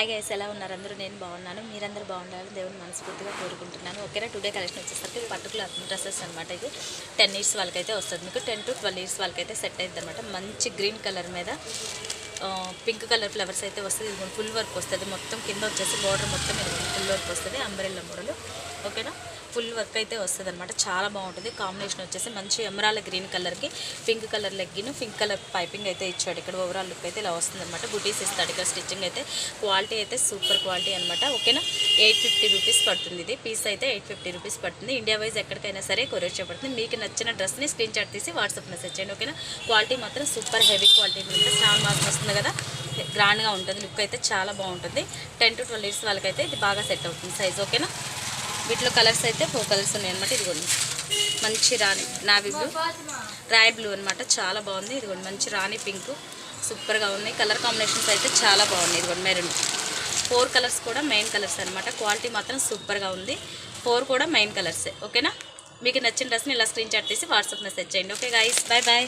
Hi guys, ఎలా ఉన్నారు అందరూ? నేను బాగున్నాను. మీరందరూ బాగుండాలని దేవుని మనస్ఫూర్తిగా కోరుకుంటున్నాను. ఓకేనా? టుడే కలెక్షన్ వచ్చేసరికి పర్టికులర్ డ్రెస్సెస్ అనమాట. ఇది 10 ఇయర్స్ వాళ్ళకైతే వస్తుంది. మీకు 10 to 12 ఇయర్స్ వాళ్ళకైతే సెట్ అవుతుంది అనమాట. మంచి గ్రీన్ కలర్ మీద పింక్ కలర్ ఫ్లవర్స్ అయితే వస్తుంది. ఇది ఫుల్ వర్క్ వస్తుంది. మొత్తం కింద వచ్చేసి బార్డర్ మొత్తం ఫుల్ వర్క్ వస్తుంది. Umbrella model. ఓకేనా? ఫుల్ వర్క్ అయితే వస్తుంది అనమాట. చాలా బాగుంటుంది. కాంబినేషన్ వచ్చేసి మంచి ఎమరాల్డ్ గ్రీన్ కలర్కి pink colour legging, pink colour piping అయితే ఇచ్చాడు. ఇక్కడ ఓవరాల్ లుక్ అయితే ఇలా వస్తుంది అనమాట. బుటీస్ ఇస్తాడు. ఇక్కడ స్టిచ్చింగ్ అయితే క్వాలిటీ అయితే సూపర్ క్వాలిటీ అనమాట. ఓకేనా? 850 రూపీస్ పడుతుంది. ఇది పీస్ అయితే 850 రూపీస్ పడుతుంది. ఇండియా వైజ్ ఎక్కడికైనా సరే కొరియర్ చేయబడుతుంది. మీకు నచ్చిన డ్రెస్ని స్క్రీన్ షాట్ తీసి వాట్సాప్ మెసేజ్ చేయండి. ఓకేనా? క్వాలిటీ మాత్రం సూపర్ హెవీ క్వాలిటీ ఉంటుంది. శ్రావణ మాసం వస్తుంది కదా, గ్రాండ్గా ఉంటుంది. లుక్ అయితే చాలా బాగుంటుంది. 10 to 12 ఇయర్స్ వాళ్ళకైతే ఇది బాగా సెట్ అవుతుంది సైజ్. ఓకేనా? వీటిలో కలర్స్ అయితే 4 కలర్స్ ఉన్నాయి అనమాట. ఇదిగోండి మంచి రాణి నావీ బ్లూ, రాయల్ బ్లూ అనమాట. చాలా బాగుంది. ఇదిగోండి మంచి రాణి పింక్, సూపర్గా ఉన్నాయి. కలర్ కాంబినేషన్స్ అయితే చాలా బాగున్నాయి. ఇదిగోండి మెరూన్. 4 కలర్స్ కూడా మెయిన్ కలర్స్ అనమాట. క్వాలిటీ మాత్రం సూపర్గా ఉంది. 4 కూడా మెయిన్ కలర్సే. ఓకేనా? మీకు నచ్చిన డ్రెస్ని ఇలా స్క్రీన్ షాట్ తీసి వాట్సాప్ మెసేజ్ చేయండి. Okay guys, bye bye.